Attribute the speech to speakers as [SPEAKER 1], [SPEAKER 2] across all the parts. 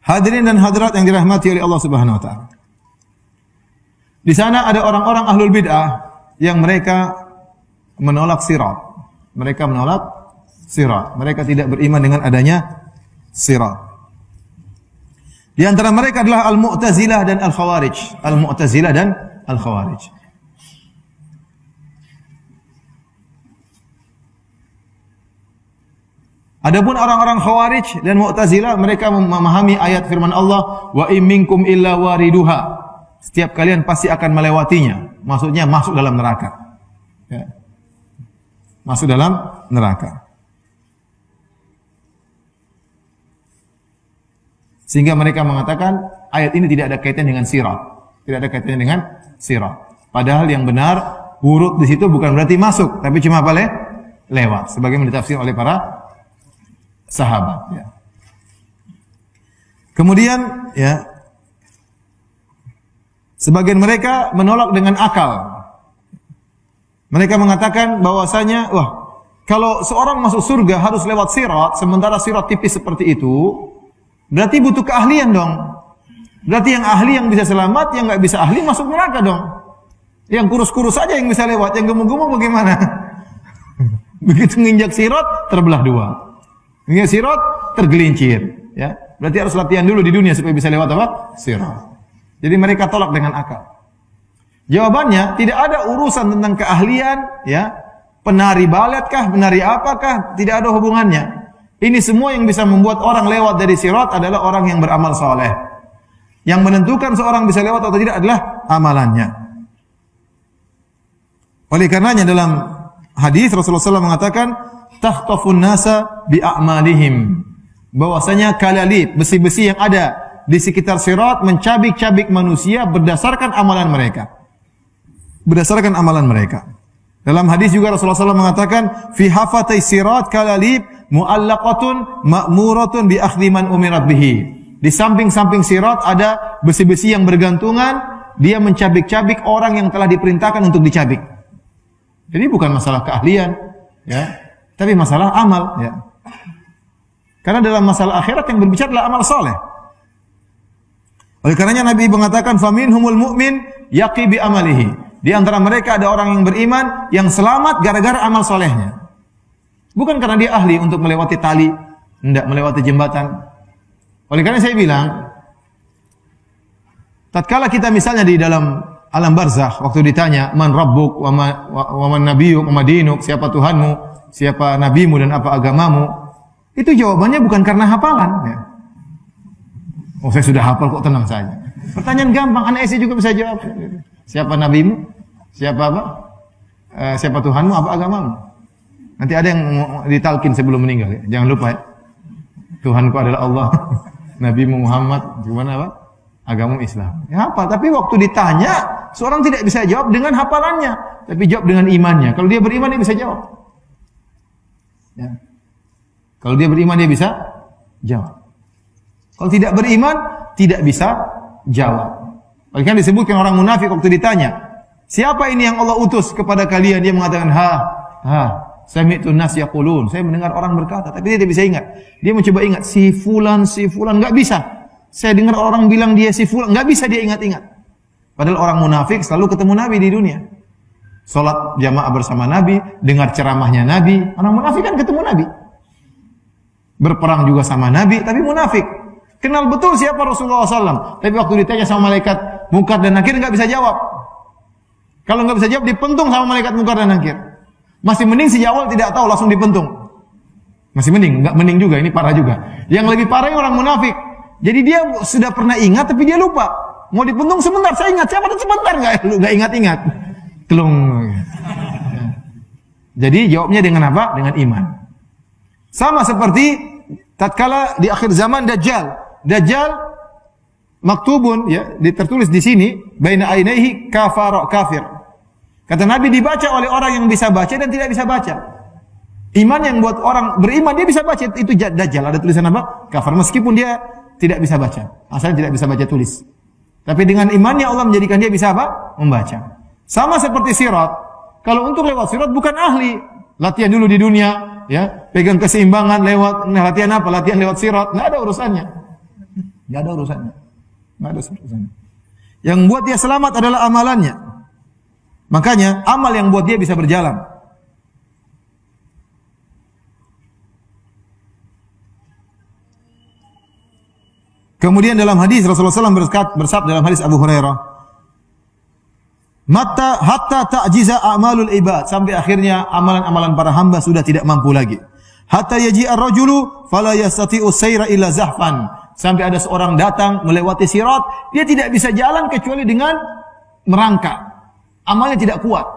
[SPEAKER 1] Hadirin dan hadirat yang dirahmati oleh Allah Subhanahu wa taala. Di sana ada orang-orang ahlul bid'ah yang mereka menolak sirat. Mereka menolak sirat. Mereka tidak beriman dengan adanya sirat. Di antara mereka adalah Al-Mu'tazilah dan Al-Khawarij. Al-Mu'tazilah dan Al-Khawarij. Adapun orang-orang Khawarij dan Mu'tazilah, mereka memahami ayat firman Allah, wa in minkum illa wariduha. Setiap kalian pasti akan melewatinya. Maksudnya masuk dalam neraka. Ya. Masuk dalam neraka. Sehingga mereka mengatakan ayat ini tidak ada kaitan dengan sirat. Tidak ada kaitannya dengan sirat. Padahal yang benar, urut di situ bukan berarti masuk, tapi cuma apa? Lewat. Sebagaimana ditafsir oleh para sahabat. Ya. Kemudian, ya, sebagian mereka menolak dengan akal. Mereka mengatakan bahwasanya, wah, kalau seorang masuk surga harus lewat sirat, sementara sirat tipis seperti itu, berarti butuh keahlian dong. Berarti yang ahli yang bisa selamat, yang nggak bisa ahli masuk neraka dong. Yang kurus-kurus saja yang bisa lewat, yang gemuk-gemuk bagaimana? Begitu nginjak sirat, terbelah dua. Nginjak sirat, tergelincir. Ya, berarti harus latihan dulu di dunia supaya bisa lewat apa? Sirat. Jadi mereka tolak dengan akal. Jawabannya, tidak ada urusan tentang keahlian, ya, penari balet kah, penari apakah, tidak ada hubungannya. Ini semua yang bisa membuat orang lewat dari sirat adalah orang yang beramal soleh. Yang menentukan seorang bisa lewat atau tidak adalah amalannya. Oleh karenanya dalam hadis Rasulullah SAW mengatakan, tahtafun nasa bi'a'malihim. Bahwasanya kalalib, besi-besi yang ada di sekitar sirat mencabik-cabik manusia berdasarkan amalan mereka. Berdasarkan amalan mereka. Dalam hadis juga Rasulullah SAW mengatakan, fi hafatai sirat kalalib mu'allaqatun ma'muratun bi akhdhi man umirat bihi. Di samping-samping sirat ada besi-besi yang bergantungan, dia mencabik-cabik orang yang telah diperintahkan untuk dicabik. Jadi bukan masalah keahlian, ya, tapi masalah amal, ya. Karena dalam masalah akhirat yang berbicara adalah amal soleh. Oleh karenanya Nabi mengatakan, faminhumul mu'min yaqi bi amalihi. Di antara mereka ada orang yang beriman yang selamat gara-gara amal solehnya. Bukan karena dia ahli untuk melewati tali, tidak melewati jembatan. Oleh karena saya bilang, tatkala kita misalnya di dalam alam barzakh, waktu ditanya, man rabbuk wa man nabiyyuk wa madinuk, siapa Tuhanmu, siapa nabimu dan apa agamamu, itu jawabannya bukan karena hafalan. Ya. Oh, saya sudah hafal kok, tenang saja. Pertanyaan gampang, anak SD juga bisa jawab. Siapa nabimu? Siapa apa? Siapa Tuhanmu? Apa agamamu? Nanti ada yang ditalkin sebelum meninggal. Ya. Jangan lupa ya. Tuhanku adalah Allah. Nabimu Muhammad. Gimana apa? Agamamu Islam. Ya apa? Tapi waktu ditanya, seorang tidak bisa jawab dengan hafalannya. Tapi jawab dengan imannya. Kalau dia beriman, dia bisa jawab. Ya. Kalau dia beriman, dia bisa jawab. Kalau tidak beriman, tidak bisa jawab. Oleh karena disebutkan orang munafik waktu ditanya, siapa ini yang Allah utus kepada kalian? Dia mengatakan, sami'tu nas yaqulun. Saya mendengar orang berkata, tapi dia tidak bisa ingat. Dia mencoba ingat, si fulan, enggak bisa. Saya dengar orang bilang dia si fulan, enggak bisa dia ingat-ingat. Padahal orang munafik selalu ketemu Nabi di dunia. Salat jamaah bersama Nabi, dengar ceramahnya Nabi. Orang munafik kan ketemu Nabi. Berperang juga sama Nabi, tapi munafik. Kenal betul siapa Rasulullah SAW. Tapi waktu ditanya sama malaikat Munkar dan Nakir enggak bisa jawab. Kalau enggak bisa jawab, dipentung sama malaikat Munkar dan Nakir. Masih mending si awal tidak tahu, langsung dipentung. Masih mending, enggak mending juga, ini parah juga. Yang lebih parah orang munafik. Jadi dia sudah pernah ingat tapi dia lupa. Mau dipentung sebentar, saya ingat. Siapa itu sebentar enggak ingat-ingat. Telung. Jadi jawabnya dengan apa? Dengan iman. Sama seperti tatkala di akhir zaman Dajjal. Dajjal maktubun, ya, tertulis di sini, baina ainaihi kafir. Kata Nabi dibaca oleh orang yang bisa baca dan tidak bisa baca. Iman yang buat orang beriman dia bisa baca, itu Dajjal. Ada tulisan apa? Kafir, meskipun dia tidak bisa baca. Asalnya tidak bisa baca tulis. Tapi dengan imannya Allah menjadikan dia bisa apa? Membaca. Sama seperti sirat. Kalau untuk lewat sirat bukan ahli. Latihan dulu di dunia, ya, pegang keseimbangan lewat, latihan apa? Latihan lewat sirat. Enggak ada urusannya. Enggak ada urusannya. Enggak ada urusannya. Yang buat dia selamat adalah amalannya. Makanya amal yang buat dia bisa berjalan. Kemudian dalam hadis Rasulullah SAW bersabda dalam hadis Abu Hurairah, "Mata hatta ta'jiza a'malul ibad," sampai akhirnya amalan-amalan para hamba sudah tidak mampu lagi. "Hatta yaji'a ar-rajulu fala yastati'u sayra illa zahfan," sampai ada seorang datang melewati sirat, dia tidak bisa jalan kecuali dengan merangkak. Amalnya tidak kuat.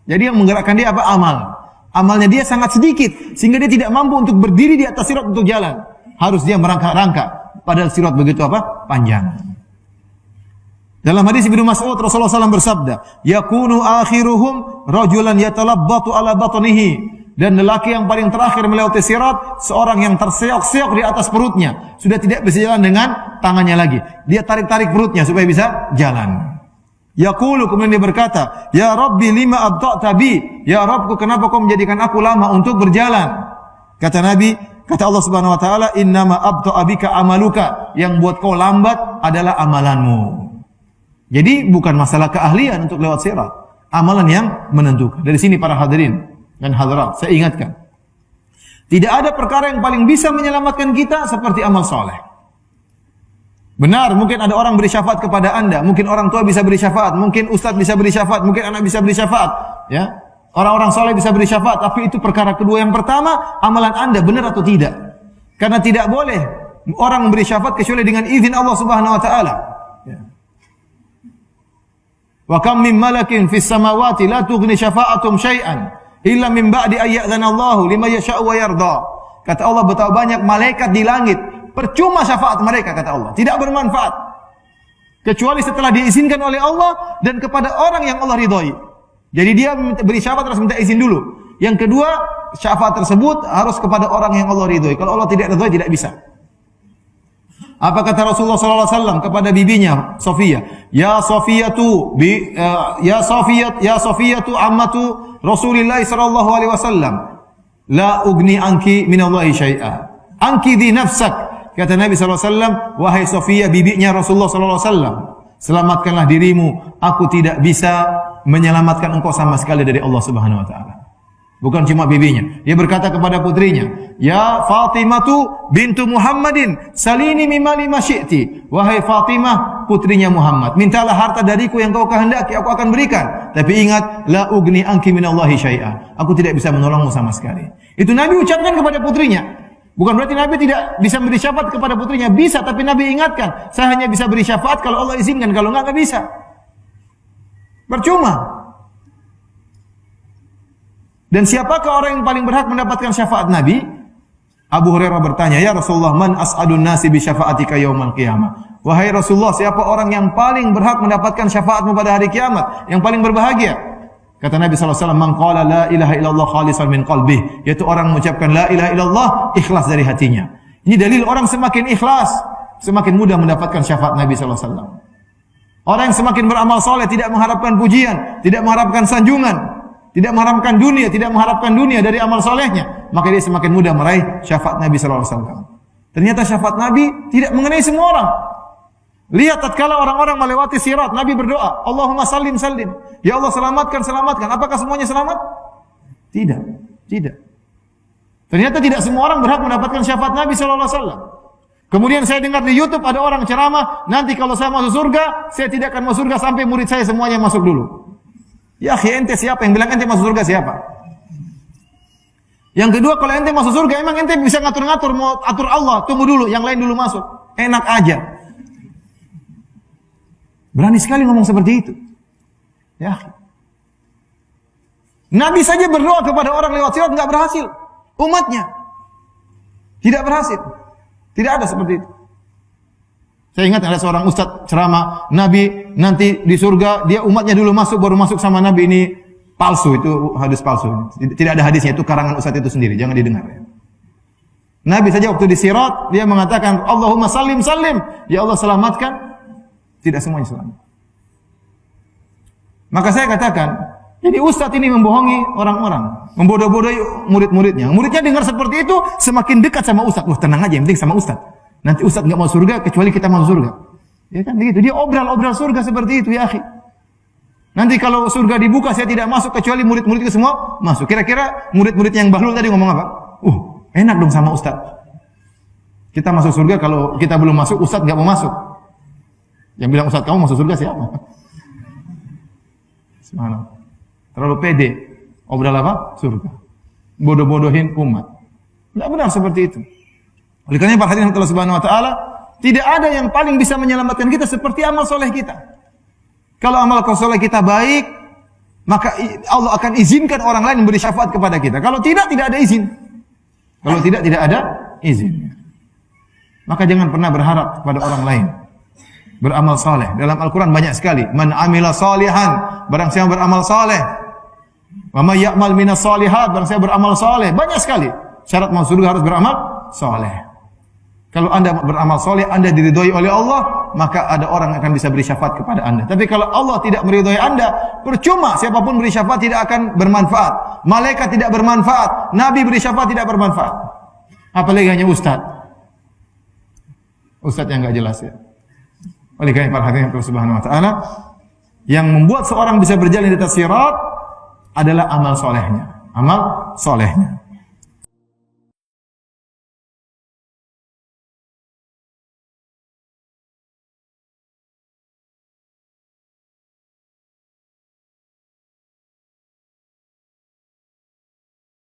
[SPEAKER 1] Jadi yang menggerakkan dia apa? Amal. Amalnya dia sangat sedikit sehingga dia tidak mampu untuk berdiri di atas sirat untuk jalan. Harus dia merangkak-rangkak. Padahal sirat begitu apa? Panjang. Dalam hadis Ibnu Mas'ud Rasulullah SAW bersabda, "Yakunu akhiruhum rajulan yatalabbatu ala batnihi," dan lelaki yang paling terakhir melewati sirat seorang yang terseok-seok di atas perutnya, sudah tidak bisa jalan dengan tangannya lagi. Dia tarik-tarik perutnya supaya bisa jalan. Yaqulu, kemudian dia berkata, "Ya Rabbi lima abta'ta bi?" Ya Rabbku, kenapa kau menjadikan aku lama untuk berjalan? Kata Nabi, kata Allah Subhanahu wa taala, "Innama abta'a bika amaluka." Yang buat kau lambat adalah amalanmu. Jadi bukan masalah keahlian untuk lewat sirat, amalan yang menentukan. Dari sini para hadirin dan hadirat, saya ingatkan, tidak ada perkara yang paling bisa menyelamatkan kita seperti amal soleh. Benar, mungkin ada orang beri syafaat kepada Anda, mungkin orang tua bisa beri syafaat, mungkin ustaz bisa beri syafaat, mungkin anak bisa beri syafaat, ya. Orang-orang soleh bisa beri syafaat, tapi itu perkara kedua. Yang pertama, amalan Anda benar atau tidak. Karena tidak boleh orang memberi syafaat kecuali dengan izin Allah Subhanahu wa taala. Ya. Wa kam min malakin fis samawati la tughni syafa'atum syai'an illa min ba'di ay ya'dzana Allahu liman yasha'u wa yarda. Kata Allah, betapa banyak malaikat di langit, percuma syafaat mereka, kata Allah, tidak bermanfaat kecuali setelah diizinkan oleh Allah dan kepada orang yang Allah ridhoi. Jadi dia beri syafaat harus minta izin dulu. Yang kedua, syafaat tersebut harus kepada orang yang Allah ridhoi. Kalau Allah tidak ridhoi, tidak bisa. Apa kata Rasulullah SAW kepada bibinya Sofia? Ya Sofiyatu ya Sofiyatu ammatu Rasulillah sallallahu alaihi wasallam, la ugni anki minallahi syai'a. Anki di nafsak. Kata Nabi SAW, wahai Sofia, bibinya Rasulullah SAW, selamatkanlah dirimu. Aku tidak bisa menyelamatkan engkau sama sekali dari Allah Subhanahu wa taala. Bukan cuma bibinya. Dia berkata kepada putrinya, "Ya Fatimatu bintu Muhammadin, salini mimali ma syi'ti." Wahai Fatimah, putrinya Muhammad, mintalah harta dariku yang kau kehendaki, aku akan berikan. Tapi ingat, la ugni anki minallahi syai'a. Aku tidak bisa menolongmu sama sekali. Itu Nabi ucapkan kepada putrinya. Bukan berarti Nabi tidak bisa beri syafaat kepada putrinya. Bisa, tapi Nabi ingatkan, saya hanya bisa beri syafaat kalau Allah izinkan, kalau enggak bisa. Percuma. Dan siapakah orang yang paling berhak mendapatkan syafaat Nabi? Abu Hurairah bertanya, "Ya Rasulullah, man as'adun nasi bi syafaatika yaumal qiyamah?" Wahai Rasulullah, siapa orang yang paling berhak mendapatkan syafaatmu pada hari kiamat, yang paling berbahagia? Kata Nabi SAW, "Man qala la ilaha illallah khalisan min qalbih," yaitu orang mengucapkan la ilaha illallah ikhlas dari hatinya. Ini dalil orang semakin ikhlas, semakin mudah mendapatkan syafaat Nabi SAW. Orang yang semakin beramal soleh, tidak mengharapkan pujian, tidak mengharapkan sanjungan, tidak mengharapkan dunia dari amal solehnya, maka dia semakin mudah meraih syafaat Nabi SAW. Ternyata syafaat Nabi tidak mengenai semua orang. Lihat tatkala orang-orang melewati sirat, Nabi berdoa, "Allahumma sallim sallim." Ya Allah, selamatkan, selamatkan. Apakah semuanya selamat? Tidak, tidak. Ternyata tidak semua orang berhak mendapatkan syafaat Nabi SAW. Kemudian saya dengar di YouTube ada orang ceramah, nanti kalau saya masuk surga, saya tidak akan masuk surga sampai murid saya semuanya masuk dulu. Ya akhi, ente siapa yang bilang ente masuk surga, siapa? Yang kedua, kalau ente masuk surga, emang ente bisa ngatur-ngatur, mau atur Allah, tunggu dulu, yang lain dulu masuk. Enak aja. Berani sekali ngomong seperti itu. Ya akhi. Nabi saja berdoa kepada orang lewat sirat, enggak berhasil. Umatnya tidak berhasil. Tidak ada seperti itu. Saya ingat ada seorang ustaz ceramah, Nabi nanti di surga, dia umatnya dulu masuk, baru masuk sama Nabi. Ini palsu, itu hadis palsu. Tidak ada hadisnya, itu karangan ustaz itu sendiri, jangan didengar. Nabi saja waktu di sirat, dia mengatakan, "Allahumma sallim sallim." Ya Allah, selamatkan. Tidak semuanya selamat. Maka saya katakan, jadi ustaz ini membohongi orang-orang, membodoh-bodohi murid-muridnya. Muridnya dengar seperti itu, semakin dekat sama ustaz. Wah, tenang aja, yang penting sama ustaz. Nanti ustaz nggak mau surga kecuali kita mau surga. Ya kan begitu. Dia obral surga seperti itu ya akhi. Nanti kalau surga dibuka saya tidak masuk kecuali murid-murid itu semua masuk. Kira-kira murid-murid yang bahlul tadi ngomong apa? Enak dong sama ustaz. Kita masuk surga kalau kita belum masuk ustaz nggak mau masuk. Yang bilang ustaz kamu masuk surga siapa? Subhanallah. Terlalu pede. Obral apa? Surga. Bodoh-bodohin umat. Tidak benar seperti itu. Oleh karena para hadirin Allah Subhanahu wa taala, tidak ada yang paling bisa menyelamatkan kita seperti amal soleh kita. Kalau amal soleh kita baik, maka Allah akan izinkan orang lain memberi syafaat kepada kita. Kalau tidak ada izin. Kalau tidak ada izin. Maka jangan pernah berharap kepada orang lain. Beramal saleh. Dalam Al-Quran banyak sekali. Man amila salihan. Barang siapa beramal saleh. Wa may ya'mal minas salihat. Barang siapa beramal saleh. Banyak sekali. Syarat masuk surga harus beramal saleh. Kalau anda beramal saleh, anda diridhoi oleh Allah, maka ada orang yang akan bisa beri syafaat kepada anda. Tapi kalau Allah tidak meridhoi anda, percuma siapapun beri syafaat tidak akan bermanfaat. Malaikat tidak bermanfaat. Nabi beri syafaat tidak bermanfaat. Apalagi hanya ustaz. Ustaz yang enggak jelas ya. Oleh karena para hadirin Allah Subhanahu wa taala, yang membuat seorang bisa berjalan di atas sirat adalah amal solehnya. Amal solehnya.